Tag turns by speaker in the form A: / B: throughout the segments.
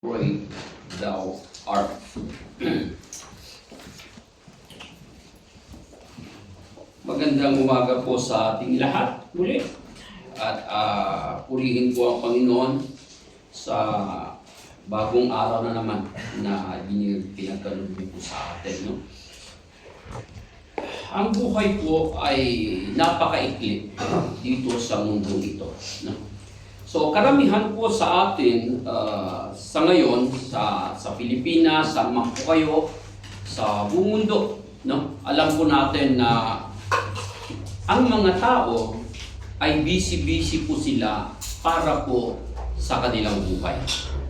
A: Pray thou art. Magandang umaga po sa ating lahat muli. At purihin po ang Panginoon sa bagong araw na naman na pinagkaloob po sa atin. No? Ang buhay po ay napakaikli dito sa mundong ito. No? So karamihan po sa atin sa ngayon, sa Pilipinas, sa po kayo, sa buong mundo, no? Alam po natin na ang mga tao ay busy-busy po sila para po sa kanilang buhay.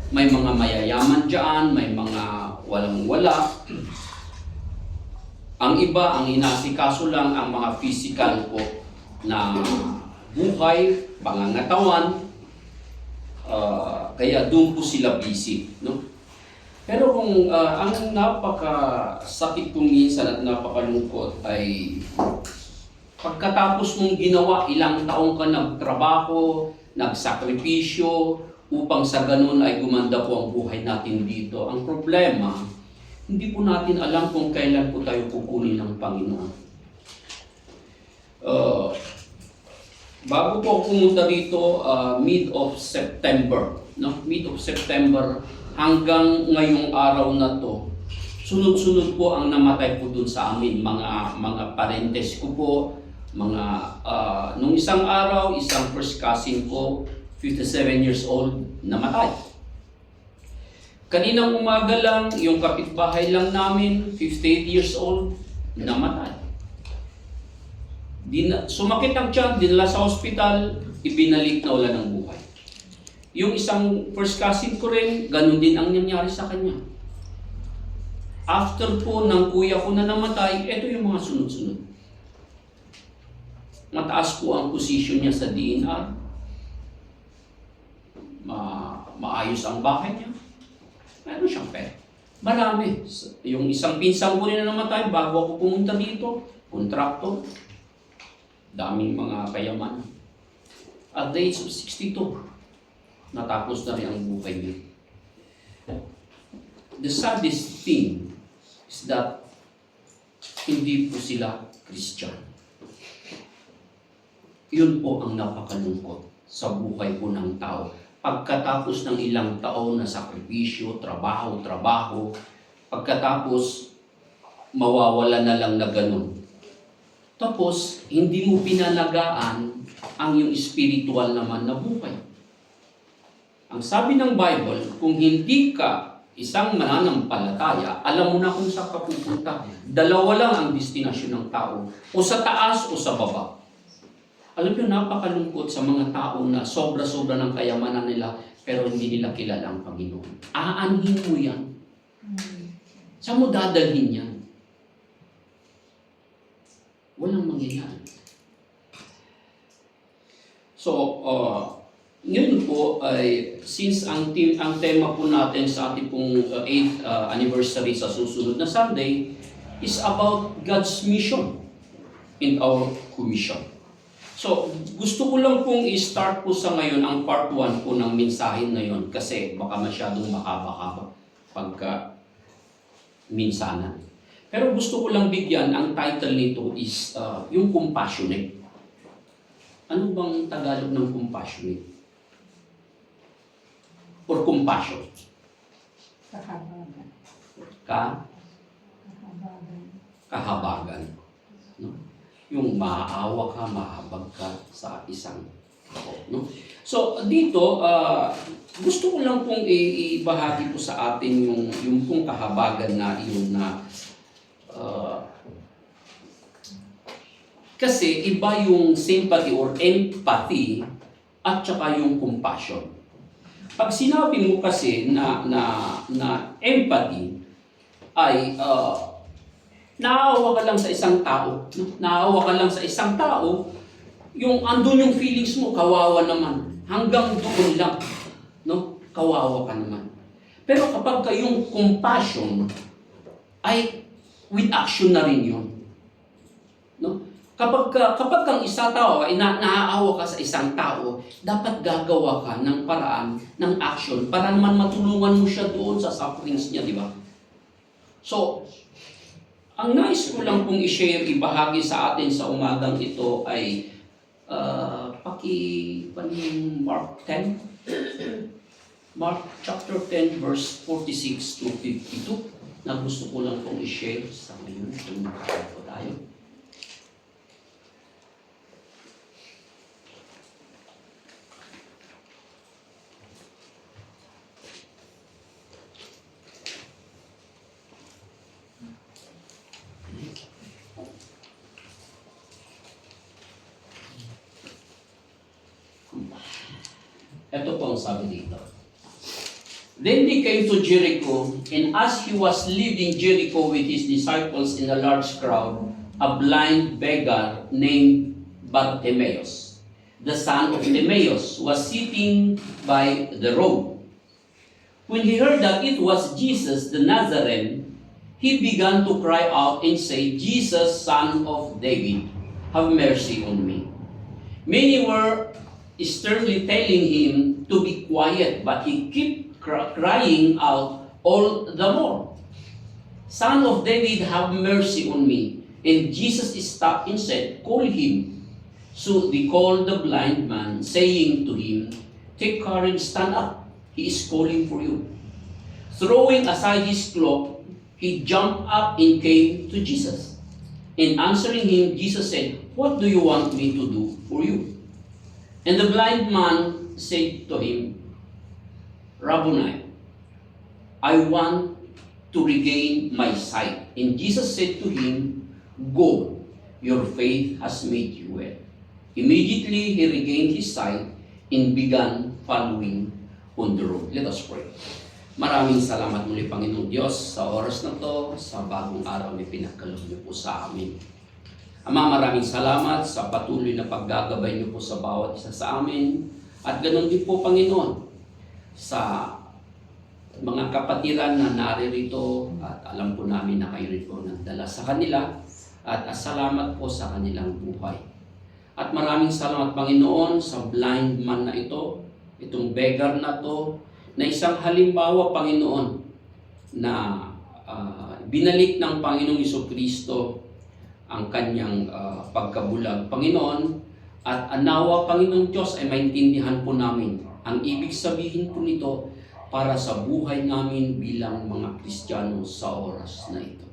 A: May mga mayayaman dyan, may mga walang-wala. Ang iba, ang inasikaso lang ang mga physical po na buhay, pangangatawan, kaya doon po sila busy, no? Pero kung ang napakasakit po minsan at napakalungkot ay pagkatapos mong ginawa, ilang taong ka nagtrabaho, nagsakripisyo, upang sa ganun ay gumanda po ang buhay natin dito. Ang problema, hindi po natin alam kung kailan po tayo kukunin ng Panginoon. Bago po ako pumunta dito, mid of September, no? Mid of September hanggang ngayong araw na to, sunod-sunod po ang namatay po dun sa amin, mga parentes ko po, nung isang araw, isang first cousin ko, 57 years old, namatay. Kaninang umaga lang, yung kapitbahay lang namin, 58 years old, namatay. Sumakit ang tiyan, dinala sa ospital, ibinalik na wala ng buhay. Yung isang first cousin ko rin, ganun din ang nangyari sa kanya. After po ng kuya ko na namatay, ito yung mga sunod-sunod. Mataas po ang position niya sa DNR. Maayos ang bahay niya. Meron siyang pera. Marami. Yung isang pinsang ko rin na namatay, bago ako pumunta dito, kontrakto. Daming mga kayaman. At the age of 62, natapos na rin ang buhay niya. The saddest thing is that hindi po sila Christian. Yun po ang napakalungkot sa buhay po ng tao. Pagkatapos ng ilang taon na sakripisyo, trabaho, pagkatapos mawawala na lang na ganun. Tapos, hindi mo pinalagaan ang yung spiritual naman na buhay. Ang sabi ng Bible, kung hindi ka isang mananampalataya, alam mo na kung saan ka pupunta. Dalawa lang ang destinasyon ng tao, o sa taas o sa baba. Alam niyo, napakalungkot sa mga tao na sobra-sobra ng kayamanan nila, pero hindi nila kilala ang Panginoon. Aanhin mo yan. Saan mo dadalhin yan? Walang mangyayari. So, ngayon po ay since ang tema po natin sa ating pong 8th anniversary sa susunod na Sunday is about God's mission in our commission. So, gusto ko lang pong i-start po sa ngayon ang part 1 po ng mensahe na yon kasi baka masyadong makaba-kaba pagka minsanan. Pero gusto ko lang bigyan, ang title nito is yung compassionate. Ano bang Tagalog ng compassionate? Or compassion?
B: Kahabagan.
A: Kahabagan. No? Yung maaawa ka, mahabag ka sa isang tao. No? So, dito, gusto ko lang pong ibahagi po sa atin yung pong kahabagan na yun na kasi iba yung sympathy or empathy at saka yung compassion. Pag sinabi mo kasi na empathy ay naawa ka lang sa isang tao. No? Naawa ka lang sa isang tao, yung andun yung feelings mo, kawawa naman. Hanggang doon lang. No? Kawawa ka naman. Pero kapag yung compassion ay with action na rin yun. No? Kapag kang isa tao ay naaawa ka sa isang tao, dapat gagawa ka ng paraan, ng action, para naman matulungan mo siya doon sa sufferings niya, di ba? So, ang nais ko lang pong i-share, ibahagi sa atin sa umagang ito ay Mark 10. Mark chapter 10 verse 46 to 52 na gusto ko lang pong i-share sa ngayon kung po tayo. Ito po ang sabi dito. Then they came to Jericho, and as he was leaving Jericho with his disciples in a large crowd, a blind beggar named Bartimaeus, the son of Timaeus, was sitting by the road. When he heard that it was Jesus the Nazarene, he began to cry out and say, Jesus, son of David, have mercy on me. Many were sternly telling him to be quiet, but he kept crying out all the more, Son of David, have mercy on me. And Jesus stopped and said, call him. So they called the blind man, saying to him, take courage, stand up. He is calling for you. Throwing aside his cloak, he jumped up and came to Jesus. And answering him, Jesus said, what do you want me to do for you? And the blind man said to him, Rabboni, I want to regain my sight. And Jesus said to him, go, your faith has made you well. Immediately he regained his sight and began following on the road. Let us pray. Maraming salamat muli, Panginoong Diyos, sa oras na to, sa bagong araw na pinagkaloob niyo po sa amin. Ama, maraming salamat sa patuloy na paggagabay niyo po sa bawat isa sa amin. At ganoon din po, Panginoon, sa mga kapatiran na naririto, at alam po namin na kayo rin po nagdala sa kanila, at salamat po sa kanilang buhay. At maraming salamat, Panginoon, sa blind man na ito, itong beggar na to, na isang halimbawa, Panginoon, na binalik ng Panginoong Jesucristo ang kanyang pagkabulag, Panginoon, at nawa, Panginoong Diyos, ay maintindihan po namin ang ibig sabihin po nito para sa buhay namin bilang mga Kristiyano sa oras na ito.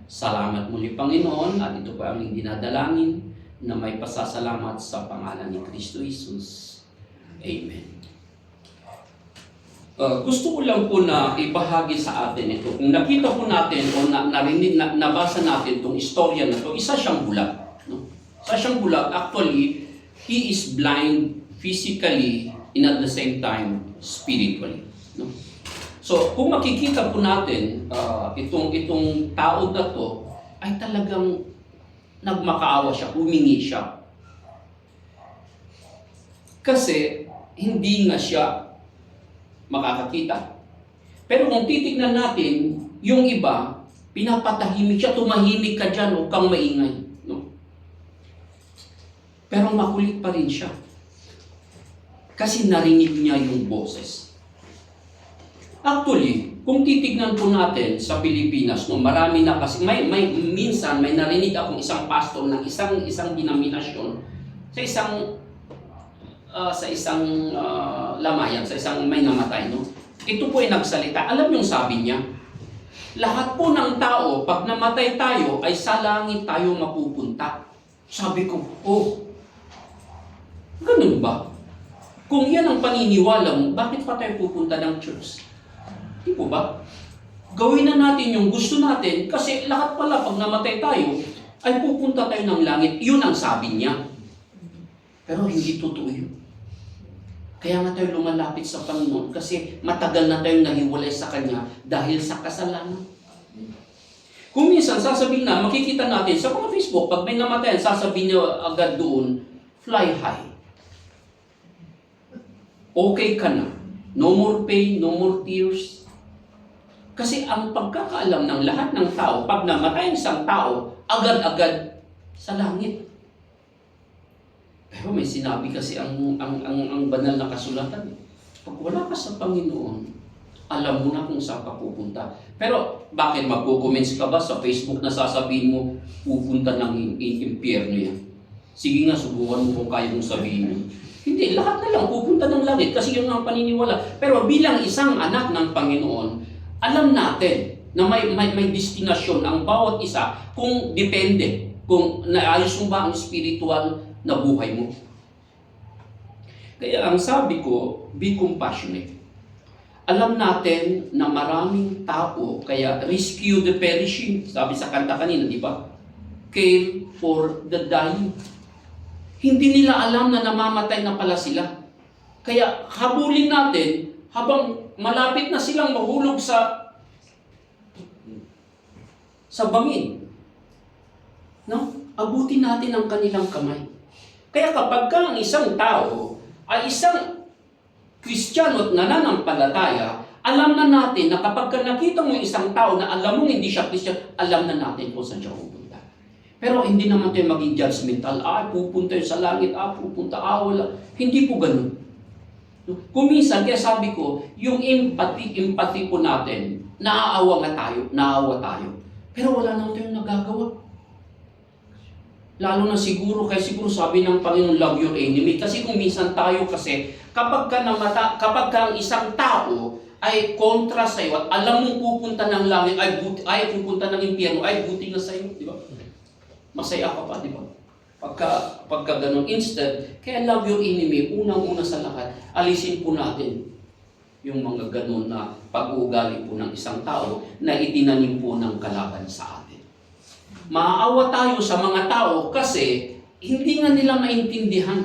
A: Salamat muli, Panginoon, at ito po ang aming dinadalangin na may pasasalamat sa pangalan ni Kristo Jesus. Amen. Gusto ko lang po na ibahagi sa atin ito. Kung nakita po natin o narinig, nabasa natin itong istorya na ito, isa siyang bulag. No? Isa siyang bulag. Actually, he is blind physically and at the same time spiritually. No? So, kung makikita po natin itong tao na to ay talagang nagmakaawa siya, humingi siya. Kasi hindi nga siya makakakita. Pero kung titignan natin, yung iba, pinapatahimik siya, tumahimik ka dyan, huwag kang maingay. No? Pero makulit pa rin siya. Kasi narinig niya yung boses. Actually, kung titignan po natin sa Pilipinas, no, marami na kasi, minsan may narinig akong isang pastor ng isang denominasyon sa isang lamayan, sa isang may namatay, no? Ito po ay nagsalita. Alam yung sabi niya, lahat po ng tao, pag namatay tayo, ay sa langit tayo mapupunta. Sabi ko, oh, ganun ba? Kung yan ang paniniwala mo, bakit pa tayo pupunta ng church? Di po ba? Gawin na natin yung gusto natin, kasi lahat pala pag namatay tayo, ay pupunta tayo ng langit. Yun ang sabi niya. Pero hindi totoo yun. Kaya nga tayo lumalapit sa Panginoon kasi matagal na tayong nahiwalay sa Kanya dahil sa kasalanan. Kung minsan sasabihin na, makikita natin sa mga Facebook, pag may namatayan, sasabihin niya agad doon, fly high. Okay ka na. No more pain, no more tears. Kasi ang pagkakaalam ng lahat ng tao, pag namatay isang tao, agad-agad sa langit. Pero may sinabi kasi ang banal na kasulatan, pag wala ka sa Panginoon, alam mo na kung saan ka pupunta. Pero bakit magko-comments ka ba sa Facebook na sasabihin mo, pupunta ng impyerno yan? Sige nga, subukan mo kung kaya mong sabihin mo. Hindi, lahat na lang pupunta ng langit kasi yun ang paniniwala. Pero bilang isang anak ng Panginoon, alam natin na may destinasyon ang bawat isa kung depende, kung naayos mo ba ang spiritual na buhay mo. Kaya ang sabi ko, be compassionate. Alam natin na maraming tao, kaya rescue the perishing, sabi sa kanta kanina, di ba? Care for the dying. Hindi nila alam na namamatay na pala sila. Kaya habulin natin habang malapit na silang mahulog sa bangin. No? Abutin natin ang kanilang kamay. Kaya kapag ang isang tao ay isang Kristiyano at nananampalataya, alam na natin na kapag nakita mo isang tao na alam mo hindi siya Kristiyano, alam na natin kung saan siya pupunta. Pero hindi naman tayo maging judgmental, pupunta yun sa langit, pupunta, wala. Hindi po ganun. Kung minsan, kaya sabi ko, yung empathy po natin, naawa tayo. Pero wala naman tayong nagagawa. Lalo na siguro sabi ng Panginoon, love your enemy. Kasi kung minsan tayo kapag ang isang tao ay kontra sa iyo at alam mong pupunta ng langit, ay pupunta ng impyerno, ay buti na sa iyo, di ba? Masaya ka pa, di ba? Pagka ganun. Instead, kaya love your enemy, unang-una sa lahat, alisin po natin yung mga ganun na pag-uugali po ng isang tao na itinanim po ng kalaban sa atin. Maaawa tayo sa mga tao kasi hindi nga nila maintindihan.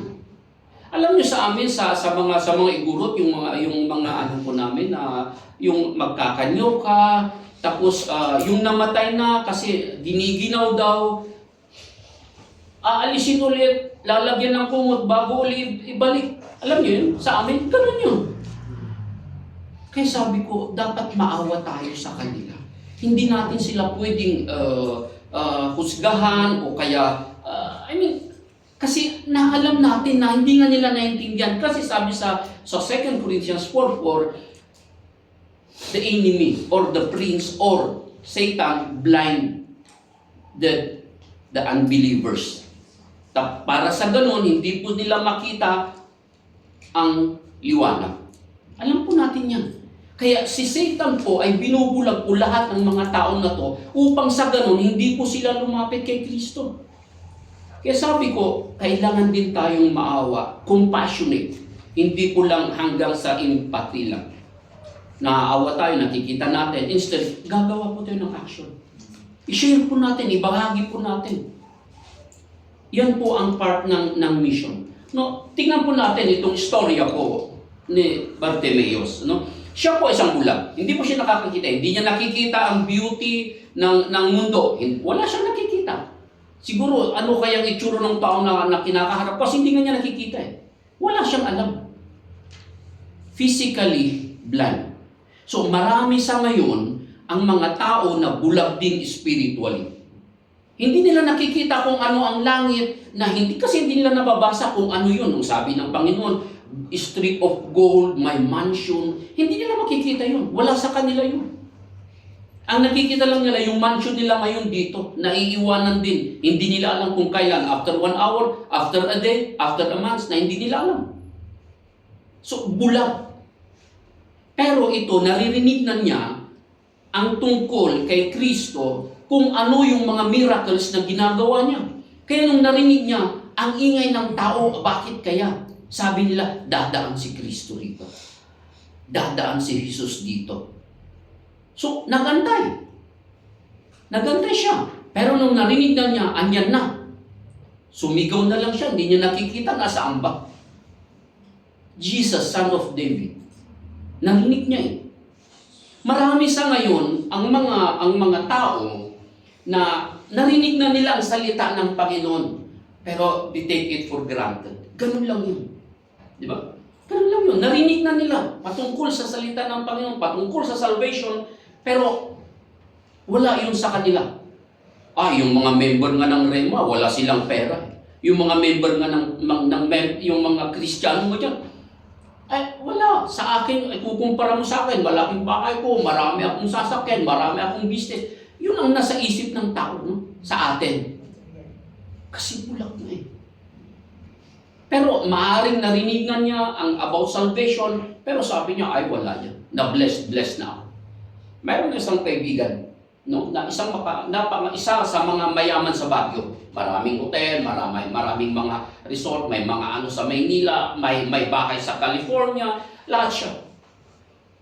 A: Alam niyo sa amin sa mga igurot yung mga ano po namin na yung magkakanyo ka tapos yung namatay na kasi giniginaw daw aalisin ulit, lalagyan ng kumot bago ulit ibalik. Alam niyo yun? Sa amin, ganun yun. Kaya sabi ko, dapat maawa tayo sa kanila. Hindi natin sila pwedeng husgahan o kaya, kasi naalam natin na hindi nga nila naintindihan. Kasi sabi sa 2 Corinthians 4:4, the enemy or the prince or Satan blind the unbelievers. Para sa ganun, hindi po nila makita ang liwanag. Alam po natin yan. Kaya si Satan po ay binubulag po lahat ng mga tao na to upang sa ganun, hindi po sila lumapit kay Kristo. Kaya sabi ko, kailangan din tayong maawa, compassionate. Hindi po lang hanggang sa empathy lang. Naaawa tayo, nakikita natin. Instead, gagawa po tayo ng action. I-share po natin, ibahagi po natin. Yan po ang part ng mission. No, tingnan po natin itong istorya po ni Bartimeus. No? Siya po isang bulag. Hindi po siya nakakakita. Hindi niya nakikita ang beauty ng mundo. Wala siyang nakikita. Siguro, ano kayang itsura ng tao na kinakaharap? Kasi hindi nga niya nakikita Wala siyang alam. Physically blind. So, marami sa ngayon ang mga tao na bulag din spiritually. Hindi nila nakikita kung ano ang langit na kasi hindi nila nababasa kung ano yun. Ang sabi ng Panginoon, street of gold, my mansion. Hindi nila makikita yun. Wala sa kanila yun. Ang nakikita lang nila, yung mansion nila ngayon dito, naiiwanan din. Hindi nila alam kung kailan, after 1 hour, after a day, after a month, na hindi nila alam. So, bulag. Pero ito, naririnig na niya ang tungkol kay Kristo kung ano yung mga miracles na ginagawa niya. Kaya nung narinig niya, ang ingay ng tao, bakit kaya? Sabi nila, dadaan si Kristo rito. Dadaan si Jesus dito. So, nagantay. Nagantay siya. Pero nung narinig na niya, andyan na. Sumigaw na lang siya, hindi niya nakikita, nasa amba. Jesus, Son of David. Narinig niya Marami sa ngayon, ang mga tao na narinig na nila ang salita ng Panginoon, pero they take it for granted. Ganun lang yun. Di ba? Ganun lang yun. Narinig na nila patungkol sa salita ng Panginoon, patungkol sa salvation, pero wala yun sa kanila. Yung mga member nga ng Rema, wala silang pera. Yung mga member nga yung mga Kristiyano mo dyan, ay wala, sa akin, ay kukumpara mo sa akin, malaking bahay ko, marami akong sasakyan, marami akong business. Yun ang nasa isip ng tao, no? Sa atin. Kasi bulak na eh. Pero maaaring narinigan niya ang about salvation, pero sabi niya, ay wala niya. Na-blessed na ako. Mayroon isang kaibigan, no, na isa sa mga mayaman sa Baguio. Maraming hotel, maraming mga resort, may mga ano sa Maynila, may bahay sa California, lahat siya.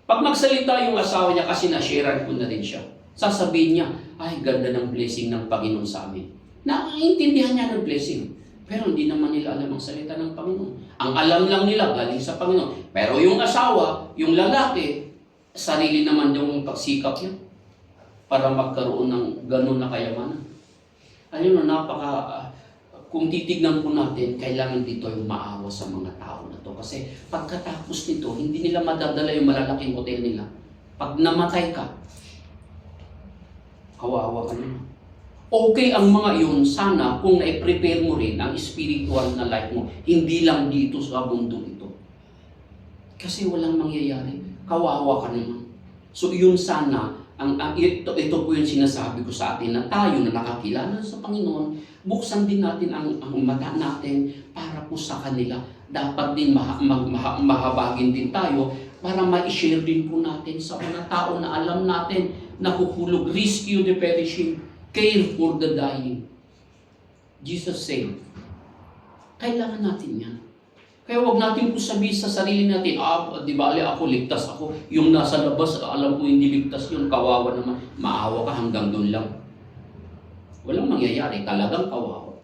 A: Pag magsalita yung asawa niya, kasi na-sharean ko na rin siya, sasabihin niya, ay ganda ng blessing ng Panginoon sa amin. Naiintindihan niya ng blessing. Pero hindi naman nila alam ang salita ng Panginoon. Ang alam lang nila galing sa Panginoon. Pero yung asawa, yung lalaki, sarili naman yung pagsikap niya para magkaroon ng ganun na kayamanan. Alam mo, kung titignan po natin, kailangan dito yung maawa sa mga tao na to. Kasi pagkatapos nito, hindi nila madadala yung malalaking hotel nila. Pag namatay ka, kawawa ka naman. Okay ang mga yun, sana kung na-prepare mo rin ang spiritual na life mo, hindi lang dito sa mundo ito. Kasi walang mangyayari, kawawa ka naman. So yun sana, ito po yung sinasabi ko sa atin na tayo na nakakilala sa Panginoon, buksan din natin ang mata natin para po sa kanila. Dapat din mahabagin din tayo para ma-share din po natin sa mga tao na alam natin na huhulog, rescue the perishing, care for the dying. Jesus said, kailangan natin yan. Kaya wag natin po sabihin sa sarili natin, di ba, ako, ligtas ako. Yung nasa labas, alam ko hindi ligtas yun, kawawa naman. Maawa ka hanggang doon lang. Walang mangyayari, talagang kawawa.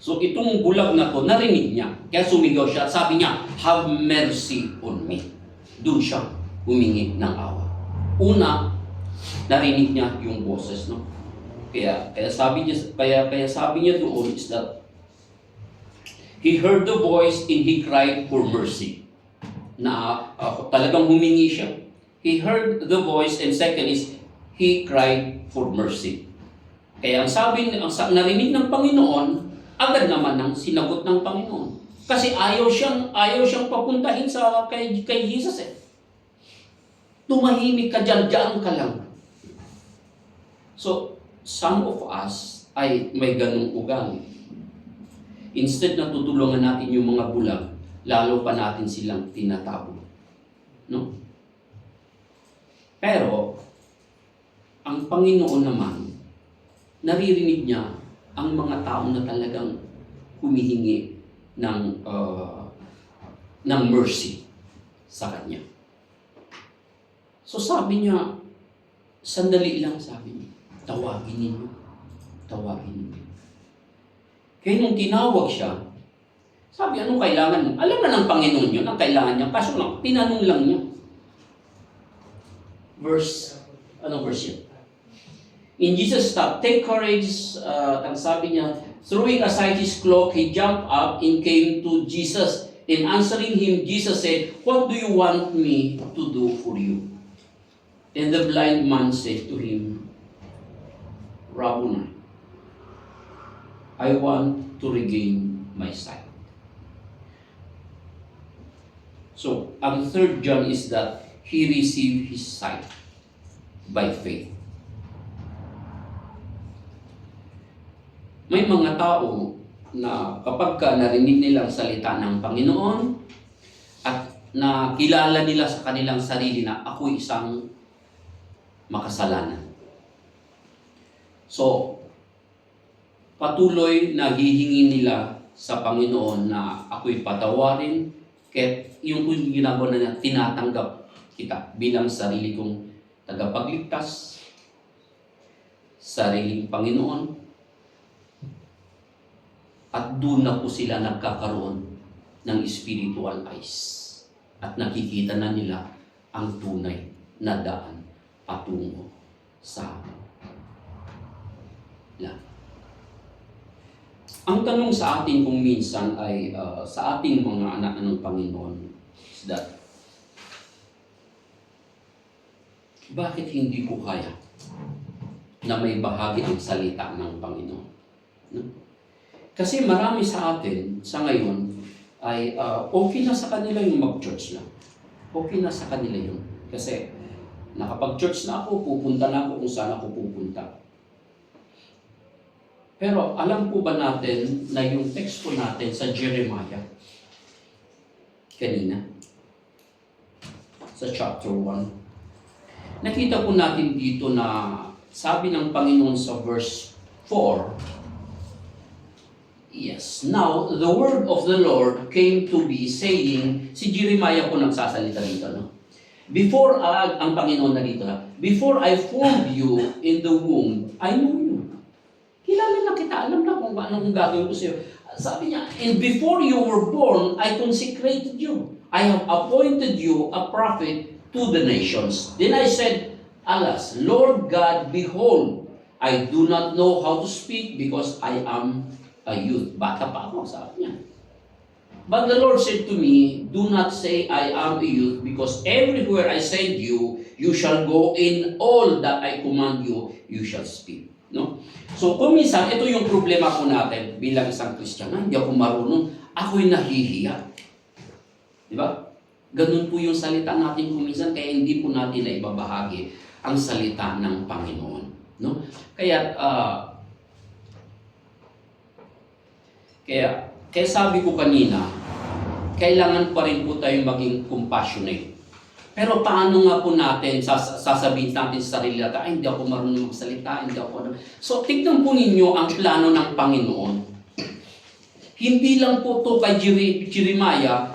A: So itong bulag na to, narinig niya. Kaya sumigaw siya, sabi niya, have mercy on me. Doon siya humingi ng awa. Una, narinig niya yung boses, no? Kaya sabi niya doon is that he heard the voice and he cried for mercy. Na talagang humingi siya. He heard the voice, and second is he cried for mercy. Kaya ang narinig ng Panginoon, agad naman ang sinagot ng Panginoon. Kasi ayaw siyang papuntahin kay Jesus eh. Tumahimik ka dyan ka lang. So, some of us ay may ganung ugali. Instead na tutulungan natin yung mga bulag, lalo pa natin silang tinatabo. No? Pero, ang Panginoon naman, naririnig niya ang mga tao na talagang humihingi ng mercy sa Kanya. So sabi niya, sandali lang, sabi niya, tawagin ninyo. Kaya nung tinawag siya, sabi, anong kailangan mo? Alam na ng Panginoon yun, ang kailangan niya. Kaso lang, tinanong lang niya. Anong verse yun? In Jesus stopped, take courage, ang sabi niya, throwing aside his cloak, he jumped up and came to Jesus. And answering him, Jesus said, what do you want me to do for you? And the blind man said to him, Rabboni, I want to regain my sight. So, ang third John is that he received his sight by faith. May mga tao na kapag narinig nilang salita ng Panginoon at nakilala nila sa kanilang sarili na ako'y isang makasalanan. So, patuloy na hihingi nila sa Panginoon na ako'y patawarin, kahit yung ginagawa na niya, tinatanggap kita bilang sarili kong tagapagligtas, sariling Panginoon, at doon na po sila nagkakaroon ng spiritual eyes at nakikita na nila ang tunay na daan patungo sa langit. Ang tanong sa atin kung minsan ay sa ating mga anak ng Panginoon is that, bakit hindi ko kaya na may bahagi ang salita ng Panginoon? No? Kasi marami sa atin, sa ngayon, ay okay na sa kanila yung mag-church lang. Okay na sa kanila yun. Kasi nakapag-church na ako, pupunta na ako kung saan ako pupunta. Pero alam po ba natin na yung text po natin sa Jeremiah, kanina, sa chapter 1, nakita po natin dito na sabi ng Panginoon sa verse 4, yes, now the word of the Lord came to me saying, si Jeremiah po nagsasalita dito, no? Before, ang Panginoon na dito, before I formed you in the womb, I knew you. Kilala na kita, alam na kung anong gagawin ko sa iyo. Sabi niya, and before you were born, I consecrated you. I have appointed you a prophet to the nations. Then I said, alas, Lord God, behold, I do not know how to speak because I am a youth. Bata pa ako, sabi niya. But the Lord said to me, do not say I am a youth, because everywhere I send you, you shall go, in all that I command you, you shall speak. No? So kung minsan, ito yung problema ko natin bilang isang Kristiyano, hindi ako marunong, ako'y nahihiya. Di ba? Ganun po yung salita natin kung minsan, kaya hindi po natin na ibabahagi ang salita ng Panginoon. No? Kaya sabi ko kanina, kailangan pa rin po tayong maging compassionate. Pero paano nga po natin sasabihin natin sa sarili natin, ay hindi ako marunong magsalita, hindi ako. So tignan po ninyo ang plano ng Panginoon. Hindi lang po to kay Jeremiah.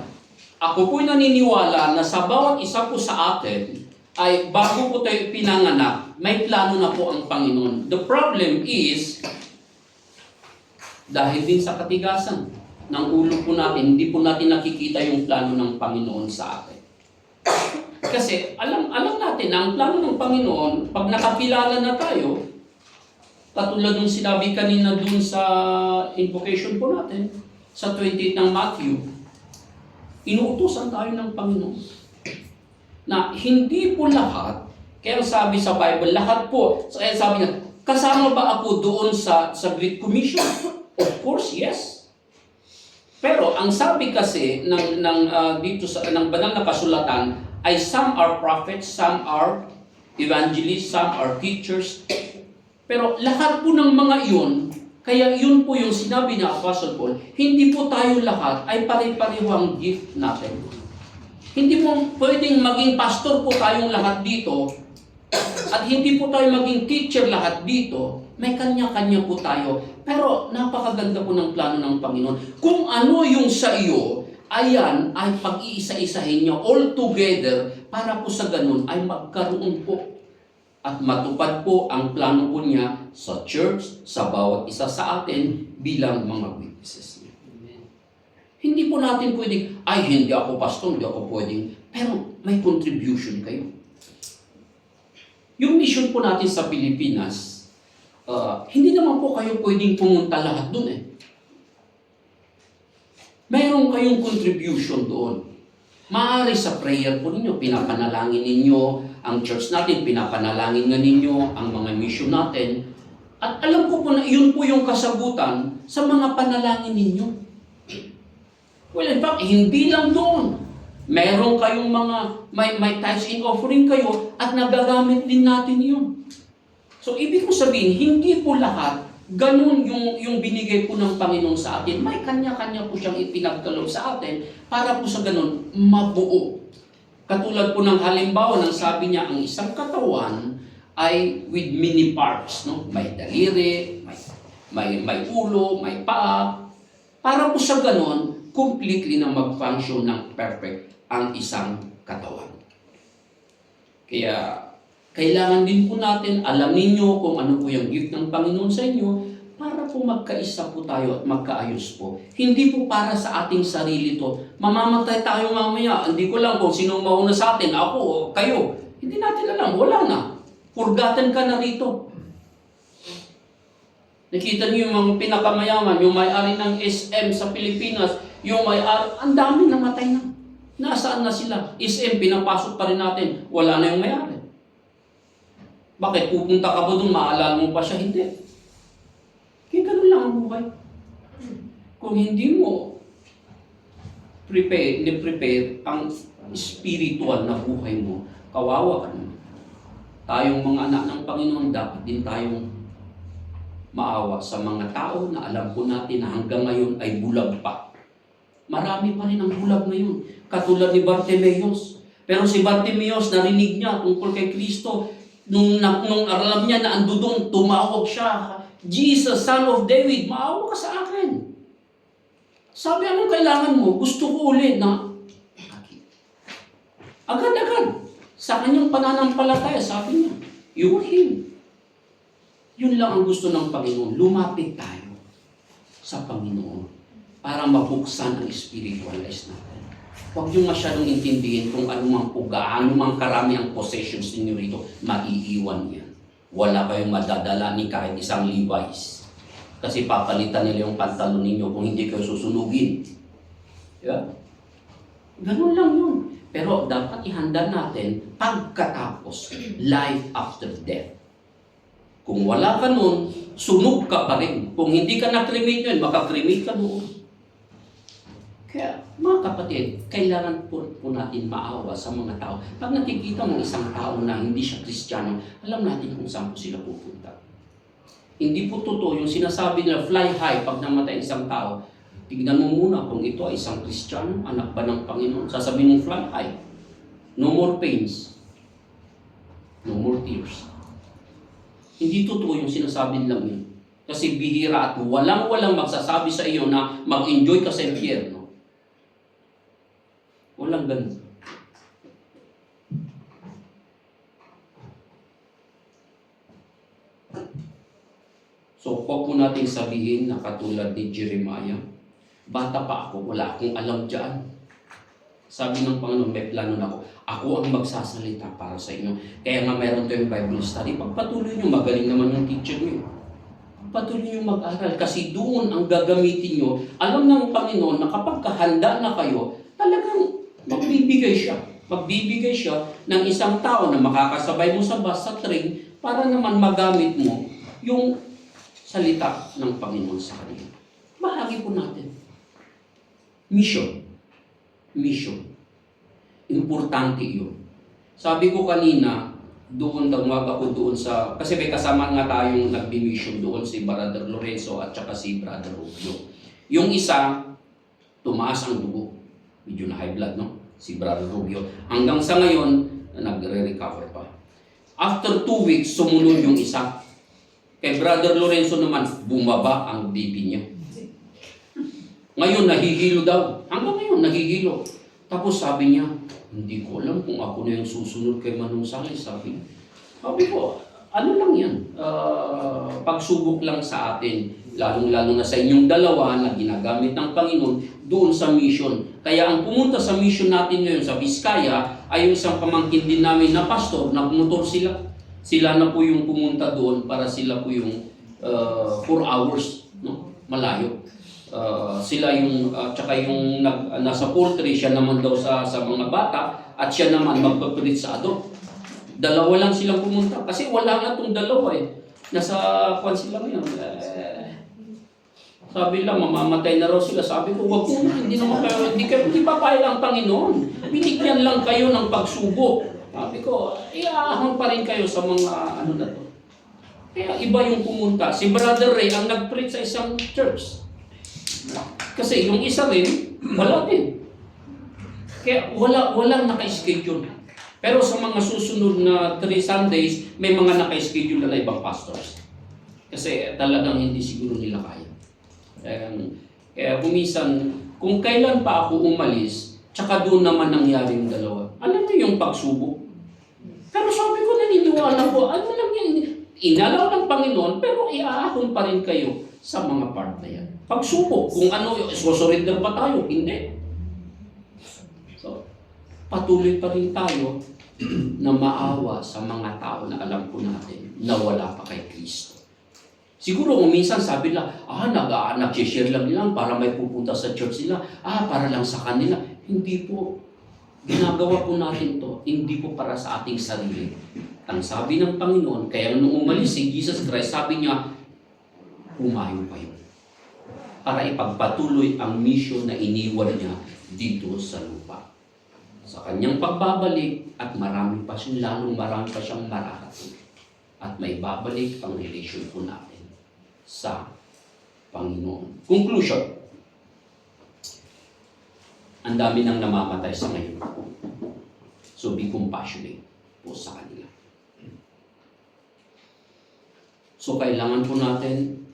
A: Ako po'y naniniwala na sa bawat isa po sa atin, ay bago po tayo pinanganak, may plano na po ang Panginoon. The problem is, dahil din sa katigasan ng ulo po natin, hindi po natin nakikita yung plano ng Panginoon sa atin. Kasi alam natin na ang plano ng Panginoon, pag nakakilala na tayo, katulad ng sinabi kanina dun sa invocation po natin, sa 28 ng Matthew, inuutosan tayo ng Panginoon. Na hindi po lahat, kaya sabi sa Bible, lahat po, kaya sabi niya, kasama ba ako doon sa Great Commission? Of course, yes. Pero ang sabi kasi dito ng banal na kasulatan ay some are prophets, some are evangelists, some are teachers. Pero lahat po ng mga iyon, kaya yun po yung sinabi ni Apostle Paul, hindi po tayo lahat ay pare-pareho ang gift natin. Hindi po pwedeng maging pastor po tayong lahat dito at hindi po tayo maging teacher lahat dito. May kanya-kanya po tayo. Pero napakaganda po ng plano ng Panginoon. Kung ano yung sa iyo, ayan ay pag-iisa-isahin niyo all together para po sa ganun ay magkaroon po at matupad po ang plano po niya sa church, sa bawat isa sa atin bilang mga witnesses niya. Hindi po natin pwedeng, ay hindi ako pastor, hindi ako pwedeng, pero may contribution kayo. Yung mission po natin sa Pilipinas, hindi naman po kayo pwedeng pumunta lahat doon eh. Mayroon kayong contribution doon. Maaari sa prayer po ninyo, pinapanalangin ninyo ang church natin, pinapanalangin nga ninyo ang mga mission natin. At alam ko po na yun po yung kasagutan sa mga panalangin ninyo. Well, in fact, hindi lang doon. Meron kayong mga, may tithes and offering kayo at nagagamit din natin yun. So, ibig ko sabihin, hindi po lahat ganun yung binigay po ng Panginoon sa atin. May kanya-kanya po siyang ipinagkaloob sa atin para po sa ganun mabuo. Katulad po ng halimbawa ng sabi niya, ang isang katawan ay with many parts. No? May daliri, may ulo, may paa. Para po sa ganun, completely na mag-function ng perfect ang isang katawan. Kaya, kailangan din po natin alamin nyo kung ano po yung gift ng Panginoon sa inyo para po magkaisa po tayo at magkaayos po. Hindi po para sa ating sarili to. Mamamatay tayo mamaya. Hindi ko lang kung sino mauna sa atin, ako o kayo. Hindi natin alam. Wala na. Forgotten ka na rito. Nakita niyo yung mga pinakamayaman, yung may-ari ng SM sa Pilipinas, yung may-ari, ang dami namatay na. Nasaan na sila? SM, pinapasok pa rin natin. Wala na yung may-ari. Bakit? Pupunta ka ba doon, maalala mo pa siya? Hindi. Kaya ganun lang ang buhay. Kung hindi mo prepare ang spiritual na buhay mo, kawawa ka naman. Tayong mga anak ng Panginoon, dapat din tayong maawa sa mga tao na alam po natin na hanggang ngayon ay bulag pa. Marami pa rin ang bulag ngayon, katulad ni Bartimeus. Pero si Bartimeus, narinig niya tungkol kay Kristo. Nung alam niya na ando doon, tumawag siya, Jesus, Son of David, maawa ka sa akin. Sabi, anong kailangan mo? Gusto ko uli na agad-agad. Sa kanyang pananampalataya, sabi niya, you him. Yun lang ang gusto ng Panginoon. Lumapit tayo sa Panginoon para mabuksan ang spiritual eyes natin. Huwag niyo masyadong intindihin kung anumang puga, anumang karami ang possessions ninyo rito, maiiwan yan. Wala kayong madadala ni kahit isang Levi's. Kasi papalitan nila yung pantalon ninyo kung hindi kayo susunugin. Yeah? Ganun lang yun. Pero dapat ihanda natin pagkatapos, life after death. Kung wala ka nun, sunog ka pa rin. Kung hindi ka na-cremate yun, makakremate ka doon. Kaya, mga kapatid, kailangan po natin maawa sa mga tao. Pag nakikita mo isang tao na hindi siya Kristiyano, alam natin kung saan po sila pupunta. Hindi po totoo yung sinasabi nila, fly high pag namatay isang tao. Tignan mo muna kung ito ay isang Kristiyano, anak ba ng Panginoon. Sasabihin mong fly high. No more pains. No more tears. Hindi totoo yung sinasabi nilang yun. Kasi bihira at walang magsasabi sa iyo na mag-enjoy ka sa impyerno. Walang ganun. So, huwag po natin sabihin na katulad ni Jeremiah, bata pa ako, wala akong alam dyan. Sabi ng Panginoon, may plano na ako. Ako ang magsasalita para sa inyo. Kaya nga mayroon tayong Bible study. Pagpatuloy nyo, magaling naman yung teacher nyo. Pagpatuloy nyo mag-aral. Kasi doon ang gagamitin nyo. Alam ng Panginoon na kapag kahanda na kayo, talagang magbibigay siya. Magbibigay siya ng isang tao na makakasabay mo sa bus, sa train, para naman magamit mo yung salita ng Panginoon sa kanila. Bahagi po natin. Mission. Importante yun. Sabi ko kanina, tumawag ako doon sa, kasi may kasama nga tayong nagbi-mission doon, si Brother Lorenzo at saka si Brother Rubio. Yung isa, tumaas ang dugo. Medyo na high blood, no? Si Brother Rubio. Hanggang sa ngayon, nagre-recover pa. After 2 weeks, sumunod yung isa. Kay Brother Lorenzo naman, bumaba ang BP niya. Ngayon, nahihilo daw. Hanggang ngayon, nahihilo. Tapos sabi niya, hindi ko alam kung ako na yung susunod kay Manong Salis. Sabi ko, ano lang yan? Pagsubok lang sa atin. Lalong-lalo na sa inyong dalawa na ginagamit ng Panginoon doon sa mission. Kaya ang pumunta sa mission natin ngayon sa Vizcaya ay yung isang pamangkin din namin na pastor, nagmotor sila. Sila na po yung pumunta doon para sila po yung 4 hours, no? Malayo. Sila yung, tsaka yung nasa poultry, siya naman daw sa mga bata, at siya naman magpapilit sa adopt. Dalawa lang silang pumunta, kasi wala nga itong dalawa eh. Nasa kwan sila ngayon. Sabi lang, mamamatay na raw sila. Sabi ko, wag po na, hindi papayag ang Panginoon. Binigyan lang kayo ng pagsubok. Sabi ko, iaahon pa rin kayo sa mga ano na to. Kaya iba yung pumunta. Si Brother Ray ang nag-preach sa isang church. Kasi yung isa rin, wala din. Kaya walang naka-schedule. Pero sa mga susunod na 3 Sundays, may mga naka-schedule na ibang pastors. Kasi talagang hindi siguro nila kaya. Kaya kumisan, kung kailan pa ako umalis, tsaka doon naman nangyari yung dalawa. Alam mo yung pagsubok? Pero sabi ko, naniniwala ko, ano lang yan? Inalaw ng Panginoon, pero iaahon pa rin kayo sa mga part na yan. Pagsubok, kung ano, surrender pa tayo? Hindi. So, patuloy pa rin tayo na maawa sa mga tao na alam po natin na wala pa kay Kristo. Siguro kung minsan sabi nila, nag-share lang nila para may pupunta sa church nila, para lang sa kanila. Hindi po. Ginagawa po natin to, hindi po para sa ating sarili. Ang sabi ng Panginoon, kaya nung umalis si Jesus Christ, sabi niya, humayo kayo. para ipagpatuloy ang mission na iniwan niya dito sa lupa. Sa kanyang pagbabalik at marami pa siyang mararating. At may babalik ang relasyon po natin sa Panginoon. Conclusion. Ang dami nang namamatay sa ngayon. So be compassionate po sa kanila. So kailangan po natin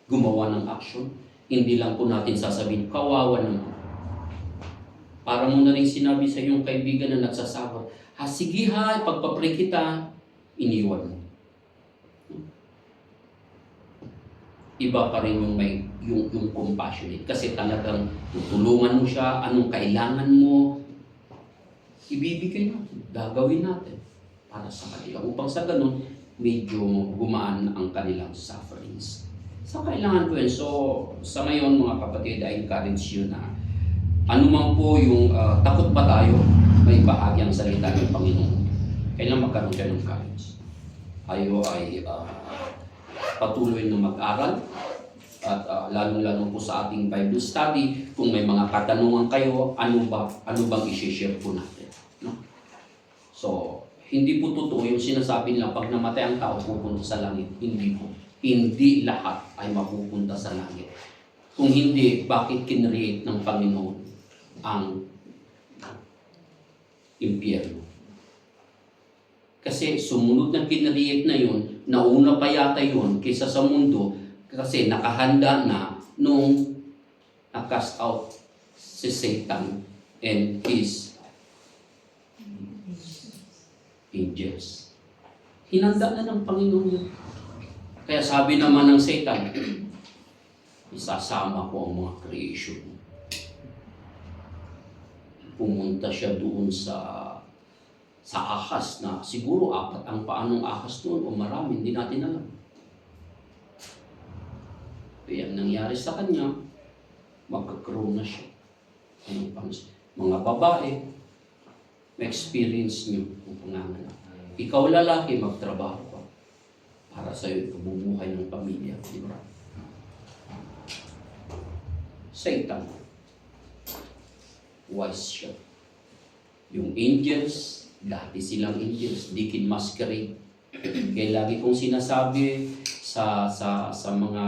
A: gumawa ng action. Hindi lang po natin sasabihin, kawawa naman. Para mo na rin sinabi sa iyong kaibigan na nagsasawar, sige ha, pagpapray kita, iniwan mo. Iba pa rin yung compassionate. Kasi talagang tutulungan mo siya, anong kailangan mo, ibibigay natin, gagawin natin para sa kanila. Upang sa ganun, medyo gumaan ang kanilang sufferings. So, kailangan po yun. So, sa ngayon mga kapatid, I encourage you na anuman po yung takot ba tayo, may bahagi ang salita ng Panginoon. Kailangan magkaroon kayo ng courage. Tayo ay patuloy na mag-aral at lalo-lalo po sa ating Bible study, kung may mga katanungan kayo, ano bang i-share po natin. No? So, hindi po totoo yung sinasabi nila pag namatay ang tao pupunta sa langit. Hindi po. Hindi lahat ay mapupunta sa langit. Kung hindi, bakit kinreate ng Panginoon ang impyerno? Kasi sumunod na kinreate na yun, nauna pa yata yun kaysa sa mundo kasi nakahanda na nung na-cast out si Satan and his angels. Hinanda na ng Panginoon yun. Kaya sabi naman ng Satan, isasama ko ang mga creation. Pumunta siya doon sa ahas na siguro 4 ang paanong ahas doon o marami, hindi natin alam. Kaya ang nangyari sa kanya, magkakaroon na siya. Mga babae, ma-experience niyo ang panganganak. Ikaw lalaki, magtrabaho ka para sa iyo, kabubuhay ng pamilya. Diba? Satan, wise siya. Yung angels, dati silang angels, deacon masquerade. Kaya lagi kong sinasabi sa mga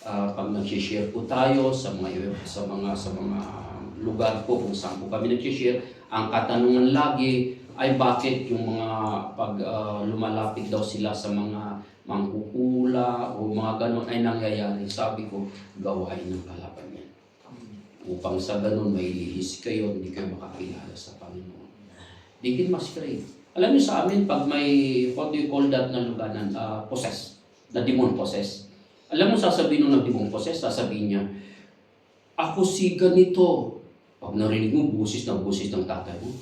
A: pag nag-share po tayo sa mga lugar po kung saan po kami nag-share, ang katanungan lagi ay bakit yung mga pag lumalapit daw sila sa mga mangkukula o mga ganon ay nangyayari. Sabi ko, gawain ng kalaban yan. Upang sa ganon may lihis kayo, hindi kayo makakilala sa Panginoon. Deacon masquerade. Alam niyo sa amin, pag may, what do you call that na luganan? Possess. Na demon possess. Alam mo, sasabihin nung demon possess, sasabihin niya, ako si ganito. Pag narinig mo, busis ng tatay mo.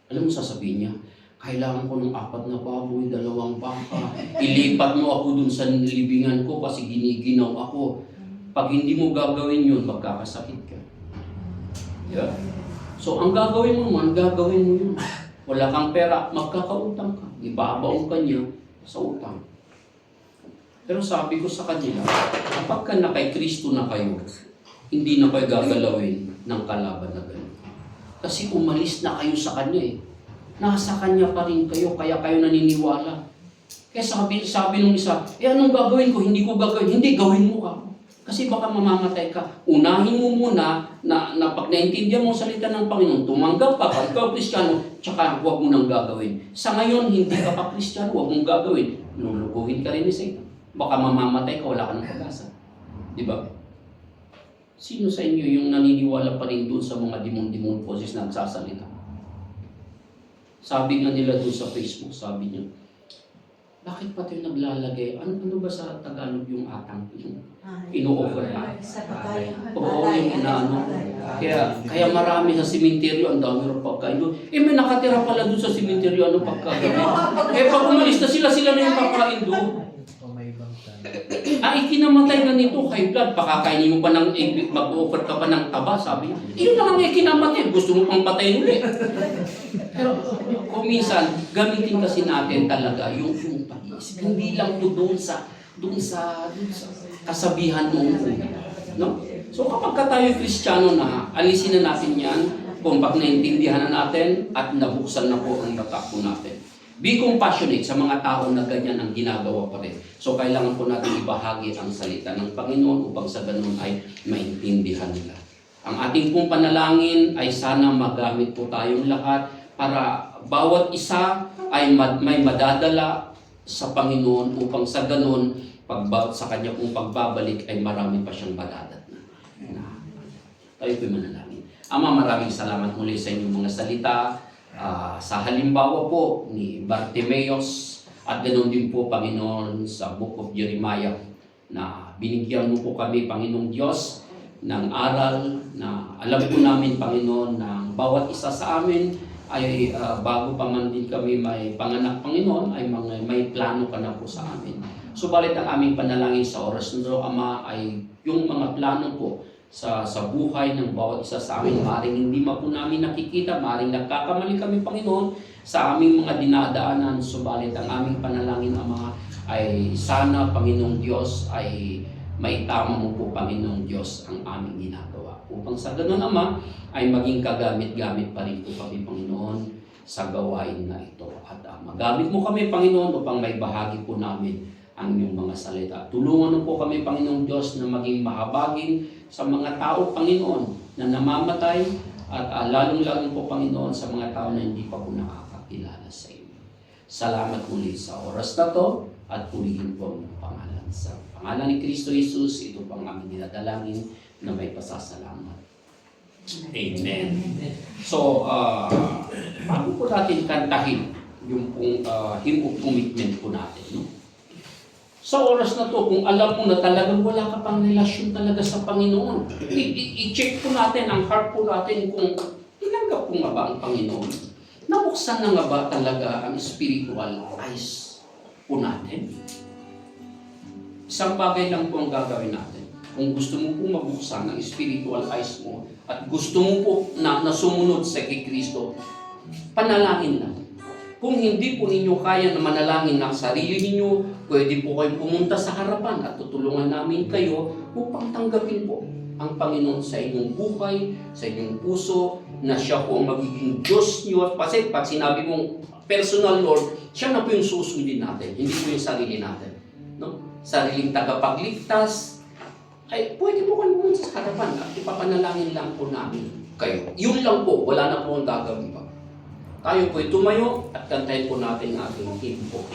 A: Alam mo, sasabihin niya, kailangan ko ng 4 na baboy, 2 baka. Ilipat mo ako dun sa libingan ko kasi giniginaw ako. Pag hindi mo gagawin yun, magkakasakit ka. Yeah? So, ang gagawin mo man, gagawin mo yun. Wala kang pera, magkakautang ka. Ibabaon ka niya sa utang. Pero sabi ko sa kanila, kapag ka na kay Kristo na kayo, hindi na kayo gagalawin ng kalaban na gano'n. Kasi umalis na kayo sa Kanya eh. Nasa Kanya pa rin kayo, kaya kayo naniniwala. Kaya sabi nung isa, anong gagawin ko? Hindi ko gagawin. Hindi, gawin mo ka. Kasi baka mamamatay ka. Unahin mo muna na pag naintindihan mo salita ng Panginoon, tumanggap ka, pag ikaw Kristiyano, tsaka huwag mo nang gagawin. Sa ngayon, hindi ka pa Kristiyano, huwag mong gagawin. Lulukuhin ka rin ni Satan. Baka mamamatay ka, wala ka ng pag-asa. Diba? Sino sa inyo yung naniniwala pa rin doon sa mga demon poses na nagsasalita? Sabi nga nila doon sa Facebook, sabi niya, bakit pa tayo naglalagay? Ano ba sa Tagalog yung atang? Yung ino-offer na? Oo, yung inaano. Kaya marami sa simenteryo, ang dami rin pagkain doon. May nakatira pala doon sa simenteryo, ano pagkain? Pag umalis na sila na yung pagkain doon. Ikinamatay na nito, high blood, pakakainin mo pa ng, mag-offer ka pa ng taba, sabi niya. Yun lang ang ikinamatay, gusto mo pang patayin ulit. Pero kung minsan, gamitin kasi natin talaga yung pag-iisip. Hindi lang po doon sa kasabihan noong una. No? So kapag ka tayo Kristiyano na, alisin na natin yan, kung pag naintindihan na natin at nabuksan na po ang mata po natin. Be compassionate sa mga tao na ganyan ang ginagawa pa rin. So kailangan po natin ibahagi ang salita ng Panginoon upang sa ganun ay maintindihan nila. Ang ating pong panalangin ay sana magamit po tayong lahat para bawat isa ay may madadala sa Panginoon upang sa ganun sa kanya pong pagbabalik ay marami pa siyang madadat na. Tayo po'y manalangin. Ama, maraming salamat muli sa inyong mga salita. Sa halimbawa po ni Bartimeus at ganoon din po, Panginoon, sa Book of Jeremiah na binigyan mo po kami, Panginoong Diyos, ng aral na alam po namin, Panginoon, na bawat isa sa amin ay bago pa man din kami may panganak, Panginoon, ay may plano ka na po sa amin. Subalit ang aming panalangin sa oras na ito, Ama, ay yung mga plano po sa buhay ng bawat isa sa amin. Maring hindi po namin nakikita, maring nagkakamali kami, Panginoon, sa aming mga dinadaanan. Subalit ang aming panalangin, Ama, ay sana, Panginoong Diyos, ay maitama mo po, Panginoong Diyos, ang aming ginagawa. Upang sa ganun, Ama, ay maging kagamit-gamit pa rin po kami, Panginoon, sa gawain na ito. At magamit mo kami, Panginoon, upang may bahagi po namin ang iyong mga salita. Tulungan mo po kami, Panginoong Diyos, na maging mahabagin sa mga tao, Panginoon, na namamatay at lalong-lalong po, Panginoon, sa mga tao na hindi pa po nakakakilala sa inyo. Salamat muli sa oras na to at purihin po ang pangalan. Sa pangalan ni Kristo Jesus, ito pang aming dinadalangin na may pasasalamat. Amen. So, bago po natin kantahin yung pong hymn of commitment po natin, no? Sa oras na to, kung alam mo na talagang wala ka pang relasyon talaga sa Panginoon, i-check po natin ang heart po natin kung tinanggap po nga ba ang Panginoon. Nabuksan na nga ba talaga ang spiritual eyes po natin? Isang bagay lang po ang gagawin natin. Kung gusto mo po mabuksan ang spiritual eyes mo at gusto mo po na sumunod sa kay Kristo, panalangin lang. Kung hindi po ninyo kaya na manalangin ng sarili ninyo, pwede po kayong pumunta sa harapan at tutulungan namin kayo upang tanggapin po ang Panginoon sa inyong buhay, sa inyong puso, na siya po ang magiging Diyos niyo. Kasi pag sinabi mong personal Lord, siya na po yung susundin natin, hindi po yung sarili natin. No? Sariling tagapagligtas, ay pwede po kayong pumunta sa harapan at ipapanalangin lang po namin kayo. Yun lang po, wala na po ang gagawin pa. Tayo po'y tumayo at kantahin po natin ang ating hymn po.